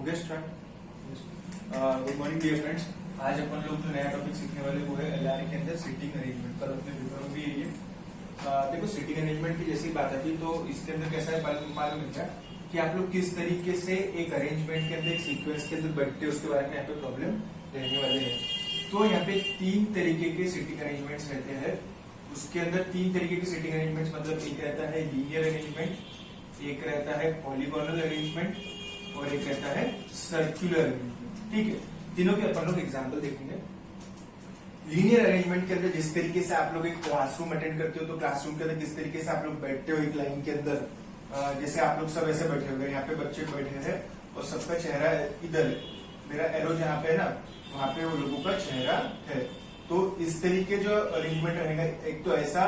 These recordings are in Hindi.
Okay start. Good morning dear friends. आज अपन लोग जो नया टॉपिक सीखने वाले वो है एलआरए के अंदर सीटिंग अरेंजमेंट। कल अपने पेपर में भी यही है। देखो सीटिंग अरेंजमेंट की जैसी बात आती तो इसके अंदर कैसा है मालूम है क्या कि आप लोग किस तरीके से एक अरेंजमेंट के अंदर एक सीक्वेंस के अंदर बैठते हैं, उसके बारे में यहाँ पे प्रॉब्लम रहने वाले हैं। तो यहाँ पे 3 तरीके के सीटिंग अरेंजमेंट्स रहते हैं। उसके अंदर 3 तरीके के सीटिंग अरेंजमेंट्स मतलब एक रहता है लीनियर अरेंजमेंट, एक रहता है पॉलीगोनल अरेंजमेंट और एक रहता है सर्कुलर अरेंजमेंट। ठीक है, तीनों के अपन लोग एग्जांपल देखेंगे। लीनियर अरेंजमेंट के अंदर जिस तरीके से आप लोग एक क्लासरूम अटेंड करते हो तो क्लासरूम के अंदर किस तरीके से आप लोग बैठते हो एक लाइन के अंदर, जैसे आप लोग सब ऐसे बैठे हो, यहाँ पे बच्चे बैठे हैं और सबका चेहरा इधर है, मेरा एरो जहाँ पे है ना वहां पे वो लोगों का चेहरा है। तो इस तरीके जो अरेंजमेंट रहेगा, एक तो ऐसा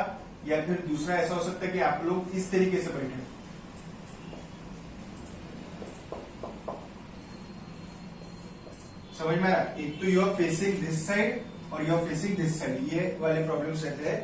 या फिर दूसरा ऐसा हो सकता है कि आप लोग इस तरीके से बैठे हैं। समझ में आ रहा? एक तो you are facing this side और you are facing this side, ये वाले प्रॉब्लम्स रहते हैं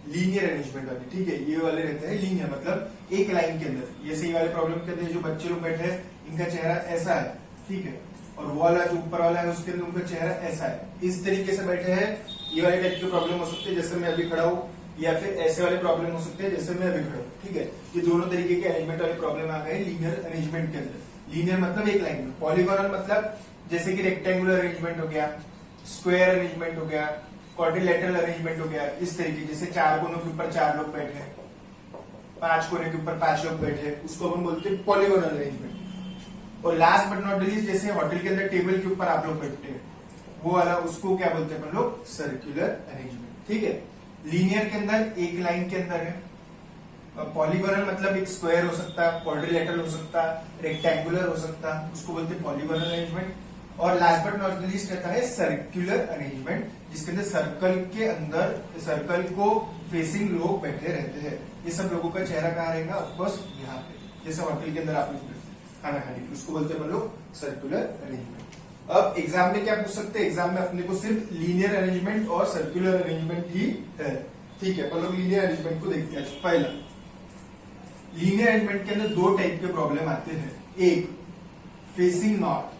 लीनियर अरेंजमेंट वाले। ठीक है, ये वाले रहते हैं लीनियर मतलब एक लाइन के अंदर। जैसे ये वाले प्रॉब्लम के अंदर जो बच्चे लोग बैठे हैं इनका चेहरा ऐसा है, ठीक है, और वो वाला जो ऊपर वाला है उसके अंदर उनका चेहरा ऐसा है, इस तरीके से बैठे हैं। ये वाले टाइप की प्रॉब्लम हो सकती है जैसे मैं अभी खड़ा हूँ, या फिर ऐसे वाले प्रॉब्लम हो सकते हैं जैसे मैं अभी खड़ा हूँ। ठीक है, ये दोनों तरीके के अरेंजमेंट वाले प्रॉब्लम आ गए लीनियर अरेंजमेंट के अंदर। लीनियर मतलब एक लाइन में। पॉलीगोनल मतलब जैसे कि रेक्टेंगुलर अरेंजमेंट हो गया, स्क्वायर अरेंजमेंट हो गया, क्वाड्रिलेटरल अरेंजमेंट हो गया, इस तरीके जैसे 4 कोनों के ऊपर 4 लोग बैठे हैं, 5 कोने के ऊपर 5 लोग बैठे हैं, उसको अपन बोलते हैं पॉलीगोनल अरेंजमेंट। और लास्ट बट नॉट लीस्ट जैसे होटल के अंदर टेबल के ऊपर आप लोग बैठते हैं वो वाला, उसको क्या बोलते हैं अपन लोग? Circular arrangement. ठीक है, लीनियर के अंदर एक लाइन के अंदर है। पॉलीगोनल मतलब एक स्क्वायर हो सकता है, क्वाड्रिलेटरल हो सकता है, रेक्टेंगुलर हो सकता है, उसको बोलते हैं पॉलीगोनल अरेंजमेंट। और लास्ट बट नॉट लीस्ट रहता है सर्कुलर अरेंजमेंट, जिसके अंदर सर्कल के अंदर सर्कल को फेसिंग लोग बैठे रहते हैं। ये सब लोगों का चेहरा कहाँ रहेगा? ऑफकोर्स यहाँ पे, जैसे होटल के अंदर आप लोग खाना खाने, उसको बोलते हैं लोग सर्कुलर अरेंजमेंट। अब एग्जाम में क्या पूछ सकते हैं? एग्जाम में अपने को सिर्फ लीनियर अरेंजमेंट और सर्कुलर अरेंजमेंट ही है। ठीक है, अपन लोग लीनियर अरेंजमेंट को देखते हैं। पहला, लीनियर अरेंजमेंट के अंदर 2 टाइप के प्रॉब्लम आते हैं। एक फेसिंग नॉर्थ।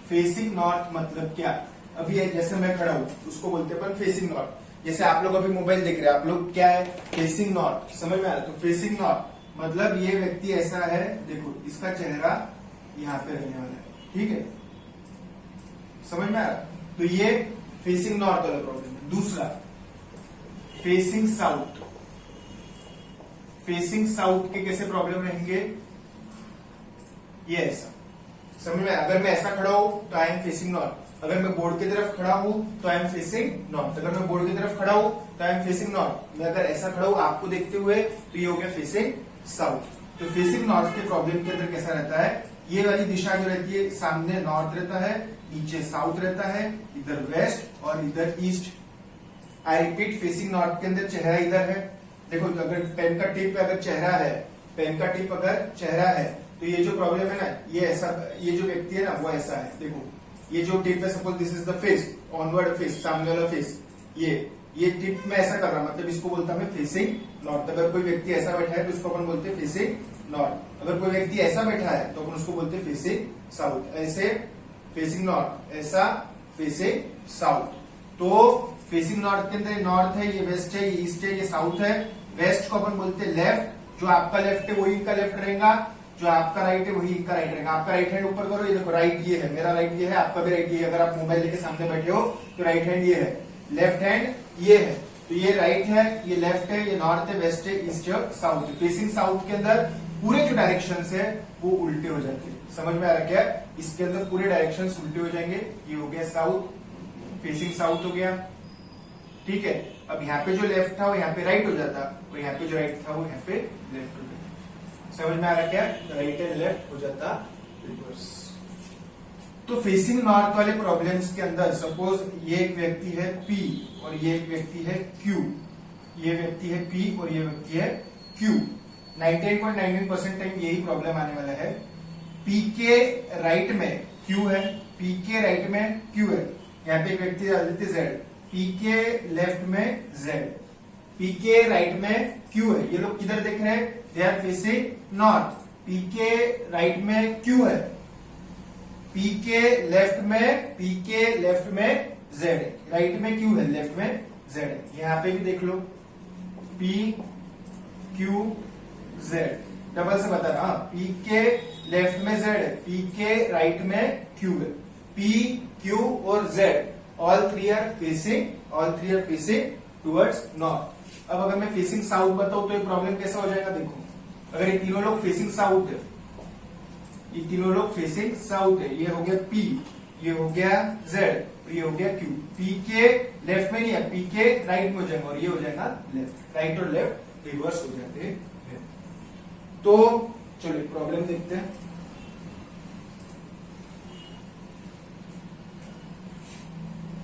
फेसिंग नॉर्थ मतलब क्या? अभी जैसे मैं खड़ा हूं उसको बोलते हैं अपन फेसिंग नॉर्थ। जैसे आप लोग अभी मोबाइल देख रहे हैं, आप लोग क्या है? Facing north. समझ में आ रहा? तो फेसिंग नॉर्थ मतलब ये व्यक्ति ऐसा है, देखो इसका चेहरा यहाँ पे रहने वाला है। ठीक है, समझ में आ रहा? तो ये फेसिंग नॉर्थ वाला प्रॉब्लम है। दूसरा फेसिंग साउथ। फेसिंग साउथ के कैसे प्रॉब्लम रहेंगे? ये ऐसा, समझ में? अगर मैं ऐसा खड़ा हूं तो आई एम फेसिंग नॉर्थ, अगर मैं बोर्ड की तरफ खड़ा हूं तो आई एम फेसिंग नॉर्थ, अगर मैं बोर्ड की तरफ खड़ा हूं तो आई एम फेसिंग नॉर्थ। मैं अगर ऐसा खड़ा हूं आपको देखते हुए तो ये हो गया फेसिंग साउथ। तो फेसिंग नॉर्थ के प्रॉब्लम के अंदर कैसा रहता है? ये वाली दिशा जो रहती है, सामने नॉर्थ रहता है, नीचे साउथ रहता है, इधर वेस्ट और इधर east. I repeat, facing north के अंदर चेहरा इधर है। देखो अगर पेन का टिप अगर चेहरा है, पेन का टिप अगर चेहरा है तो ये जो प्रॉब्लम है ना, ये ऐसा, ये जो व्यक्ति है ना वो ऐसा है। देखो ये जो टिप है, suppose this is the face, onward face, सामने वाला फेस, ये टिप में ऐसा कर रहा, मतलब इसको बोलता मैं फेसिंग नॉर्थ। अगर कोई व्यक्ति ऐसा बैठा है तो उसको अपन बोलते हैं फेसिंग नॉर्थ। अगर कोई व्यक्ति ऐसा बैठा है तो अपन उसको बोलते हैं फेसिंग साउथ। ऐसे फेसिंग नॉर्थ, ऐसा फेसिंग साउथ। तो फेसिंग नॉर्थ के अंदर नॉर्थ है, ये वेस्ट है, ये ईस्ट है, ये साउथ है। वेस्ट को अपन बोलते हैं लेफ्ट, जो आपका लेफ्ट है वही इनका लेफ्ट रहेगा, जो आपका राइट है वही इनका राइट रहेगा। आपका राइट हैंड ऊपर करो, ये देखो राइट ये है, मेरा राइट ये है, आपका भी राइट ये है। अगर आप मोबाइल लेके सामने बैठे हो तो राइट हैंड ये है, लेफ्ट हैंड ये है। तो ये राइट है, ये लेफ्ट है, ये नॉर्थ है, वेस्ट है, ईस्ट है, साउथ है। फेसिंग साउथ के अंदर पूरे जो डायरेक्शन है वो उल्टे हो जाते हैं। समझ में आ रहा क्या? इसके अंदर पूरे डायरेक्शन उल्टे हो जाएंगे। ये हो गया साउथ, फेसिंग साउथ हो गया। ठीक है, अब यहाँ पे जो लेफ्ट था वो यहाँ पे राइट हो जाता, और यहाँ पे जो राइट था वो यहाँ पे लेफ्ट हो जाता। समझ में आ रहा क्या? राइट एंड लेफ्ट हो जाता रिवर्स। तो फेसिंग नॉर्थ वाले प्रॉब्लम्स के अंदर सपोज ये एक व्यक्ति है P और ये एक व्यक्ति है Q, ये व्यक्ति है P और ये व्यक्ति है Q। 98.99% टाइम यही प्रॉब्लम आने वाला है। P के राइट में Q है, P के राइट में Q है, यहाँ पे एक व्यक्ति डाल देते Z, P के लेफ्ट में Z, P के राइट में Q है। ये लोग किधर देख रहे हैं? They are facing north. P के राइट में Q है, P पी के लेफ्ट में Z है, राइट में Q है, लेफ्ट में Z है। यहां पे भी देख लो P Q Z, डबल से बता रहा, P के लेफ्ट में Z है, P के राइट में Q है। P Q और Z all three are facing towards north. अब अगर मैं फेसिंग साउथ बताऊं तो ये प्रॉब्लम कैसा हो जाएगा, देखो अगर ये तीनों लोग फेसिंग साउथ है, ये तीनों लोग फेसिंग साउथ है, ये हो गया P, ये हो गया Z, ये हो गया Q। P के लेफ्ट में नहीं है, P के राइट में हो जाएगा और ये हो जाएगा लेफ्ट। राइट और लेफ्ट रिवर्स हो जाते हैं। तो चलिए प्रॉब्लम देखते हैं।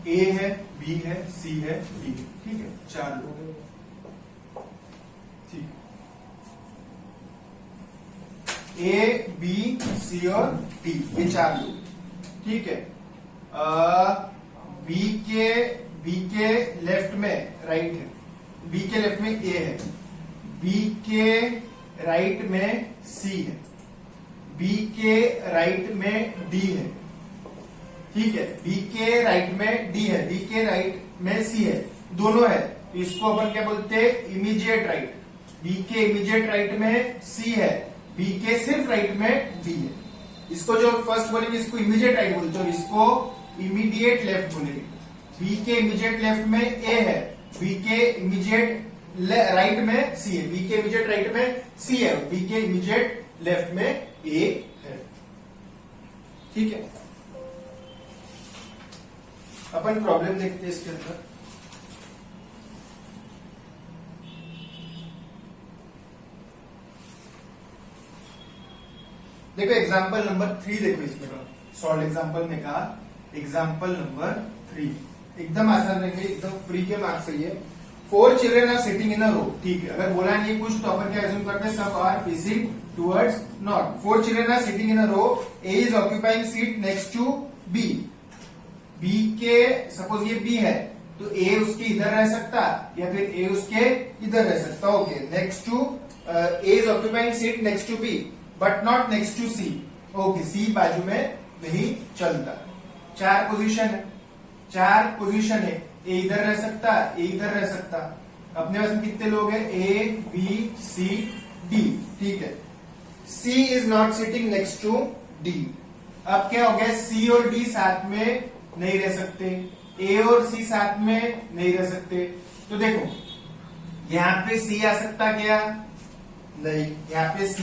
A है, B है, C है, D है, ठीक है, चार लोग, ठीक है, A, B, C और D, ये चार लोग, ठीक है। B के लेफ्ट में राइट है, B के लेफ्ट में A है, B के राइट में C है, B के राइट में D है, ठीक है, B के राइट में D है, B के राइट में C है, दोनों है, तो इसको अपन क्या बोलते हैं, इमीडिएट राइट। B के इमीडिएट राइट में C है, B के सिर्फ राइट में D है। इसको जो फर्स्ट बोलेंगे इसको इमीडिएट राइट बोलते हैं, इसको इमीडिएट लेफ्ट बोलेंगे। B के इमीडिएट लेफ्ट में A है, B के इमीडिएट राइट में C है, B के इमीडिएट राइट में C है, B के इमीडिएट लेफ्ट में A है, ठीक है। अपन प्रॉब्लम देखते हैं इसके अंदर। देखो एग्जांपल नंबर 3 देखो, इसमें सॉल्व एग्जांपल में कहा, एग्जांपल नंबर 3 एकदम आसान रहेंगे, एकदम फ्री के मार्क्स है ये। 4 children are sitting in a रो, ठीक है, अगर बोला नहीं कुछ तो अपन क्या एज्यूम करते हैं, सब are facing towards north. 4 children are sitting in a row, A is occupying seat next to B। B के सपोज ये B है तो A उसके इधर रह सकता या फिर A उसके इधर रह सकता, okay. Next to A is occupying seat next to B but not next to C, okay, C बाजू में नहीं चलता। 4 पोजीशन है, A इधर रह सकता, A इधर रह सकता। अपने पास में कितने लोग हैं, A B C D, ठीक है। C is not sitting next to D। अब क्या हो गया, C और D साथ में नहीं रह सकते, A और C साथ में नहीं रह सकते। तो देखो यहां पे C आ सकता क्या, नहीं, यहाँ पे C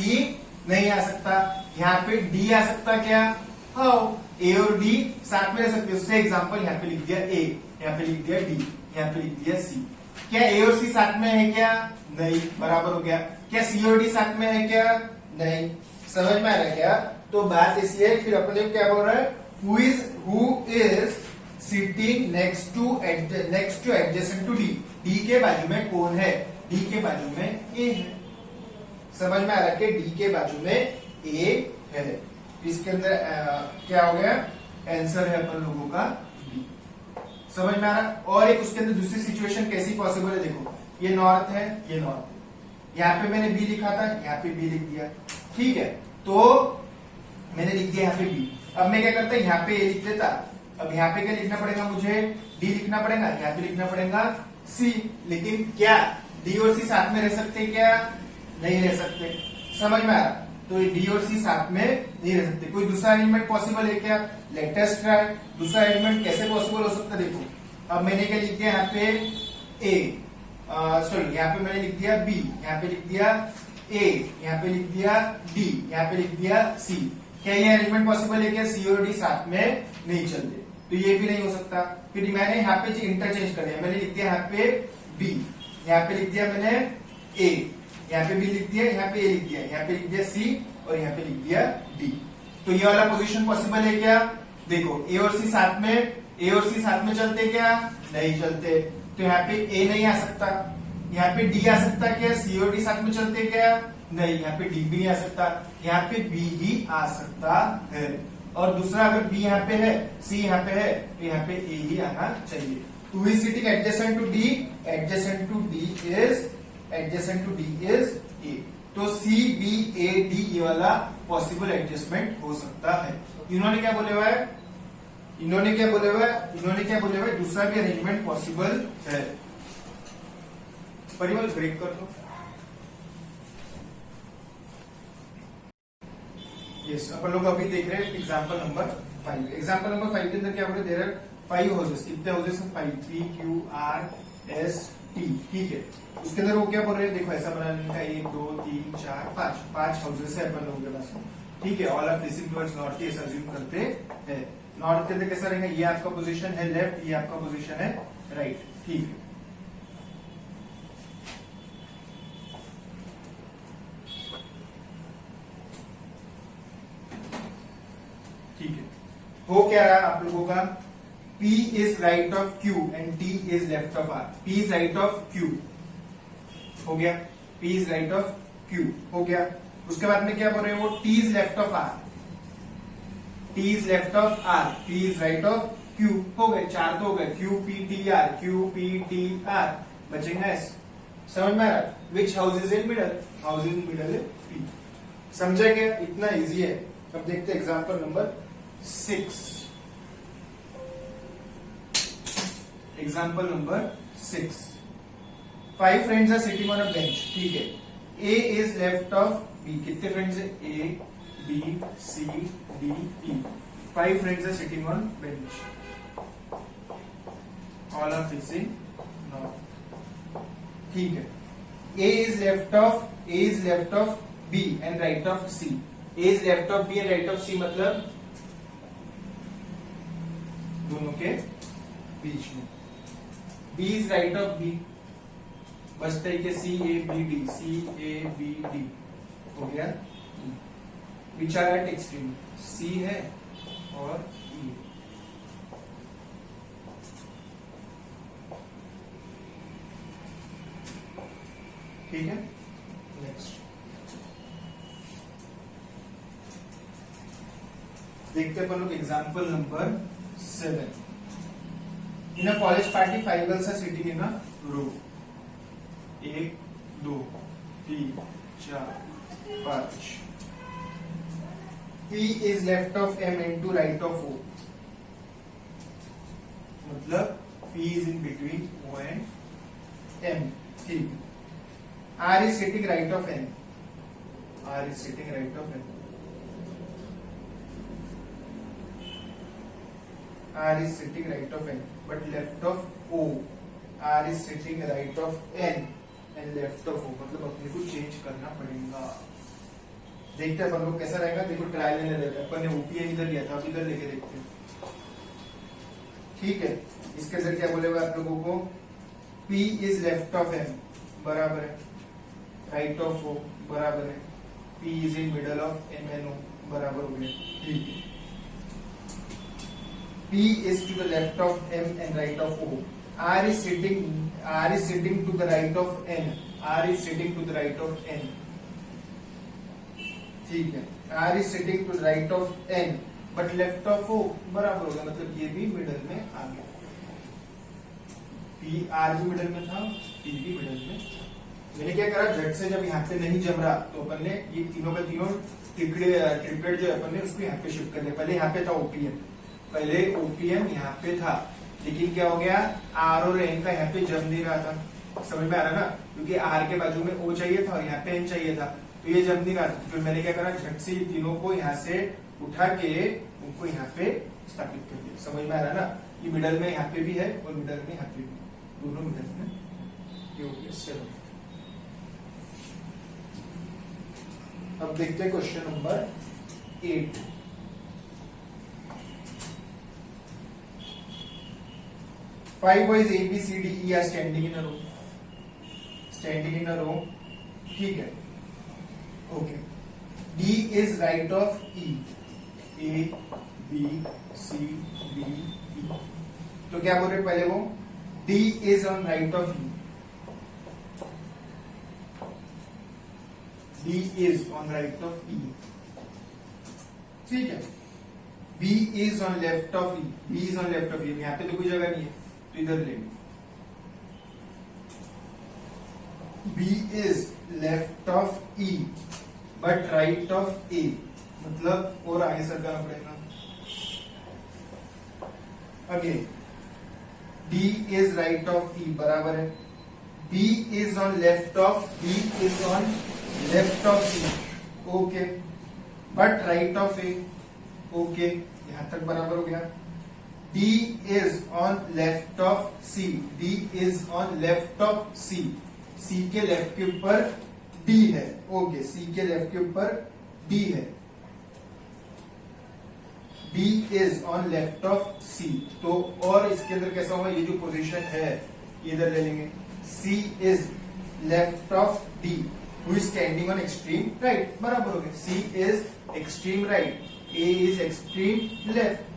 नहीं आ सकता। यहाँ पे D आ सकता क्या, हाँ, A और D साथ में रह सकते। उससे एग्जांपल यहाँ पे लिख दिया A, यहाँ पे लिख दिया D, यहाँ पे लिख दिया C। क्या A और C साथ में है क्या, नहीं, बराबर हो गया। क्या C और D साथ में है क्या, नहीं। समझ में आ रहा है क्या, तो बात ऐसी है। फिर अपने क्या बोल रहा है, who is sitting next to adjacent to D, D के बाजू में कौन है, D के बाजू में A है। समझ में आ रहा है कि D के बाजू में A है। इसके अंदर क्या हो गया, आंसर है अपन लोगों का B। समझ में आ रहा। और एक उसके अंदर दूसरी सिचुएशन कैसी पॉसिबल है, देखो ये नॉर्थ है, ये नॉर्थ है, यहाँ पे मैंने B लिखा था, यहाँ पे B लिख दिया, ठीक है। तो मैंने लिख दिया यहाँ पे B। अब मैं क्या करता, यहाँ पे A लिख देता। अब यहाँ पे क्या लिखना पड़ेगा मुझे, D लिखना पड़ेगा, यहाँ पे लिखना पड़ेगा C। लेकिन क्या D और C साथ में रह सकते क्या, नहीं रह सकते। समझ में आ रहा, तो D और C साथ में नहीं रह सकते। कोई दूसरा एलिमेंट पॉसिबल है क्या, लेट अस ट्राई। दूसरा एलिमेंट कैसे पॉसिबल हो सकता है, देखो अब मैंने क्या लिख दिया यहाँ पे A, सॉरी यहाँ पे मैंने लिख दिया B, यहाँ पे लिख दिया A, यहाँ पे लिख दिया D, यहाँ पे लिख दिया C। क्या ये एलिमेंट पॉसिबल है क्या, C और D साथ में नहीं चलते, तो ये भी नहीं हो सकता। फिर मैंने यहाँ पे इंटरचेंज कर दिया, मैंने लिख दिया यहाँ पे B, यहाँ पे लिख दिया मैंने A, यहाँ पे B लिख दिया, यहाँ पे A लिख दिया, यहाँ पे लिख दिया C और यहाँ पे लिख दिया D। तो ये वाला पोजीशन पॉसिबल है क्या, देखो A और C साथ में चलते क्या, नहीं चलते। तो यहाँ पे A नहीं आ सकता, यहाँ पे D आ सकता क्या, C और D साथ में चलते क्या, नहीं, यहाँ पे D भी नहीं आ सकता, यहाँ पे B ही आ सकता है। और दूसरा अगर B यहाँ पे है, C यहाँ पे है, तो यहाँ पे A ही आना चाहिए। Who is sitting adjacent to D? Adjacent to D is A। तो C B A D ये वाला पॉसिबल एडजस्टमेंट हो सकता है। इन्होंने क्या बोले हुआ है, इन्होंने क्या बोले हुआ है, दूसरा भी अरेंजमेंट पॉसिबल है। परिमल ब्रेक कर दो। यस, अपन लोग अभी देख रहे हैं एग्जाम्पल नंबर 5। एग्जाम्पल नंबर 5 के अंदर क्या बोले, देयर आर 5 हाउसेस। कितने हाउसेस हैं? 5, P Q R S T। ठीक है, उसके अंदर वो क्या बोल रहे हैं, देखो ऐसा बनाने का 1 2 3 4 5 हाउसेस है अपन लोगों के पास में। ठीक है, all are facing towards north, ऐसा अज्यूम करते हैं। नॉर्थ के अंदर कैसा रहेगा, ये आपका पोजीशन है लेफ्ट, ये आपका पोजीशन है राइट। ठीक है, ठीक है, हो क्या रहा आप लोगों का, P is right of Q and T is left of R। P is right of Q हो गया, P is right of Q हो गया। उसके बाद में क्या बोल रहे हैं वो, T is left of R, T is left of R, P is right of Q। हो गए, 4 तो हो गए, Q P T R, Q P T R। बचेगा S। समझ में आ रहा, विच house is in middle, house in middle है P। समझा क्या, इतना इजी है। अब देखते हैं example number 6। Example number 6, 5 friends are sitting on a bench. ठीक है, A is left of B। कितने फ्रेंड्स है, A B C D E। 5 friends are sitting on bench, all are facing north. ठीक है, A is left of B and right of C। A is left of B and right of C मतलब दोनों के बीच में। B is right of B, बचता है कि C A B D, C A B D हो गया। Which are at extreme, C है और E। ठीक है, नेक्स्ट देखते हैं अपन लोग example number 7। In a college party, 5 girls are sitting in a row. 1 2 3 4 5। P is left of M and to right of O। मतलब P is in between O and M। ठीक, R is sitting right of N, R is sitting right of N, R is sitting right of N but left of O। R is sitting right of N and left of O, मतलब अपने को चेंज करना पड़ेगा। देखते हैं अपन लोग कैसा रहेगा। देखो ट्रायल लेने रहता है, अपन ने OPN इधर लिया था, अब इधर लेके देखते हैं। ठीक है, इसके अंदर क्या बोले हुए आप लोगों को, P is left of M बराबर है, राइट ऑफ O बराबर है, P is in middle of M and O बराबर हो गया। ठीक है, P is to the left of M and right of O। R is sitting to the right of N, R is sitting to the right of N। ठीक है, R is sitting to the right of N but left of O बराबर होगा, मतलब ये भी मिडल में आ गया। P R भी मिडल में था, P भी मिडल में। मैंने क्या करा, झट से जब यहाँ पे नहीं जम रहा तो अपन ने ये तीनों का तीनों ट्रिपलेट जो अपन ने उसको यहाँ पे शिफ्ट कर दिया। पहले यहाँ पे था OPM, पहले OPM यहाँ पे था, लेकिन क्या हो गया, R और N का यहाँ पे जम नहीं रहा था। समझ में आ रहा ना, क्योंकि R के बाजू में O चाहिए था और यहाँ पे N चाहिए था, तो ये जम नहीं रहा था। फिर मैंने क्या करा, झट से ये तीनों को यहाँ से उठा के उनको यहाँ पे स्थापित कर दिया। समझ में आ रहा ना, ये मिडल में यहाँ पे भी है और मिडल में यहाँ पे भी, दोनों मिडल में। ये हो गया 7। अब देखते हैं question number 8। Five boys A B C D E are standing in a row, standing in a row। ठीक है, okay. D is right of E, A B C D E। तो क्या बोल रहे पहले वो, D is on right of E, D is on right of E। ठीक है, B is on left of E, B is on left of E। यहाँ पे तो कोई जगह नहीं है तो इधर लेंगे। B is left of E but right of A। मतलब और आगे सरकाना पड़ेगा। Again D is right of E बराबर है B is on left of C, okay, but right of A, okay, यहां तक बराबर हो गया। D is on left of C, D is on left of C, C के लेफ्ट के ऊपर D है, ओके, C के लेफ्ट के ऊपर D है। D is on left of C, तो और इसके अंदर कैसा होगा, ये जो पोजीशन है ये इधर ले लेंगे। C is left of D who is standing on extreme right, बराबर हो गया। C is extreme right, A is extreme left,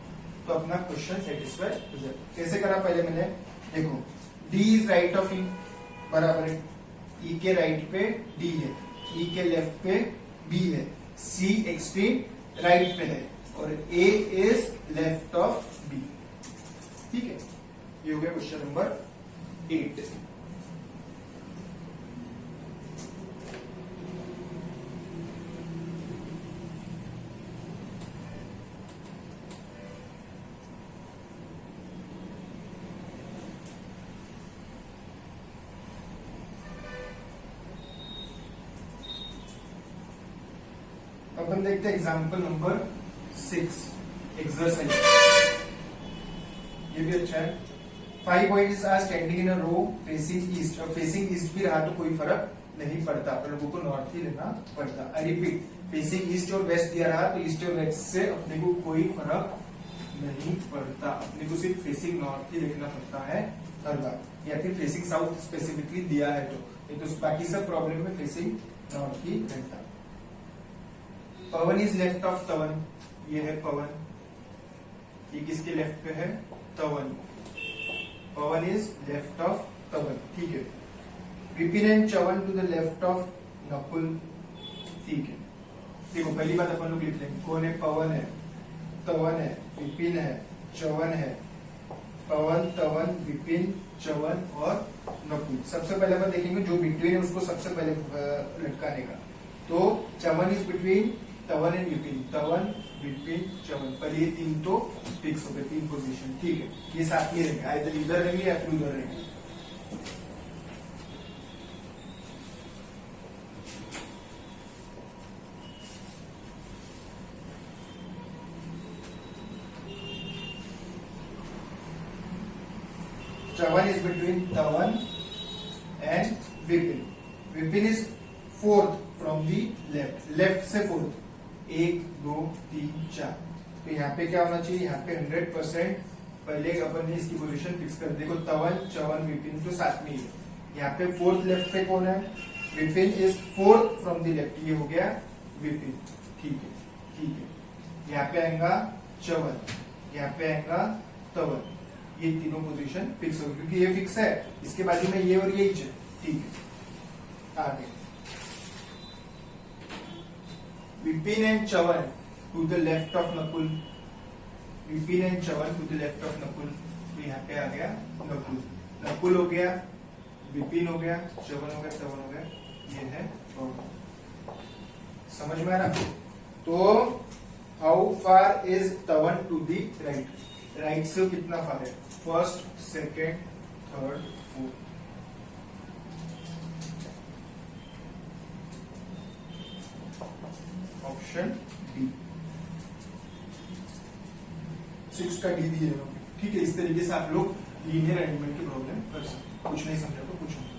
तो अपना क्वेश्चन सेटिस्फाई हो जाए। कैसे करा पहले मैंने, देखो D is right of E बराबर है, E के राइट पे D है, E के लेफ्ट पे B है, C एक्सट्रीम राइट पे है और A is left of B, ठीक है। ये हो गया क्वेश्चन नंबर 8। अपन देखते हैं एग्जाम्पल नंबर 6, एक्सरसाइज। ये भी अच्छा है। 5 boys are standing in a row facing east, और फेसिंग ईस्ट भी रहा तो कोई फर्क नहीं पड़ता, अपन लोगों को नॉर्थ ही लेना पड़ता। आई रिपीट, फेसिंग ईस्ट और वेस्ट दिया रहा तो ईस्ट और वेस्ट से अपने को कोई फर्क नहीं पड़ता, अपने को सिर्फ फेसिंग नॉर्थ ही लिखना पड़ता है हर बार, या फिर फेसिंग साउथ स्पेसिफिकली दिया है तो बाकी सब प्रॉब्लम में फेसिंग नॉर्थ ही रहता। पवन इज लेफ्ट ऑफ तवन, ये है पवन, ये किसके लेफ्ट पे है, तवन। पवन इज लेफ्ट ऑफ तवन, ठीक है। Vipin and Chavan to the left of Nakul, ठीक है। देखो पहली बात अपन लोग लिख लेंगे, कौन है, पवन है, तवन है, विपिन है, चवन है। पवन, तवन, विपिन, चवन और नकुल। सबसे पहले अपन देखेंगे जो बिटवीन है उसको सबसे पहले लटकाने का, तो चवन इज बिटवीन तवन एंड विपिन, तवन, विपिन, चवन, पर ये तीन तो फिक्स हो गए, तीन पोजीशन, ठीक है। ये साथ में रहेंगे, आइदर इधर रहेंगे या फिर उधर रहेंगे। चवन इज बिटवीन तवन and Vipin, Vipin is fourth from the left, left से फोर्थ, 1 2 3 4, तो यहाँ पे क्या होना चाहिए, यहाँ पे 100% पहले अपन ने इसकी पोजीशन फिक्स कर, देखो तवन, चवन, विपिन तो साथ में ही है। यहाँ पे फोर्थ लेफ्ट पे कौन है, Vipin is fourth from the left, ये हो गया विपिन, ठीक है, ठीक है। यहाँ पे आएगा चवन, यहाँ पे आएगा तवन, ये तीनों पोजीशन फिक्स होगी क्योंकि ये फिक्स है, इसके बाजू में ये और ये ही है, ठीक है। आगे Vipin and Chavan to the left of Nakul, Vipin and Chavan to the left of Nakul, तो यहाँ पे आ गया नकुल, नकुल हो गया, विपिन हो गया, चवन हो गया, तवन हो गया, ये है प्रॉब्लम। समझ में आ रहा? तो हाउ फार इज तवन टू दी राइट, राइट से कितना फार है, first, second, third, fourth. Option D, 6 का डी दिए, ठीक है। इस तरीके से आप लोग लीनियर एलिमेंट की प्रॉब्लम कर सकते, कुछ नहीं समझा तो पूछो।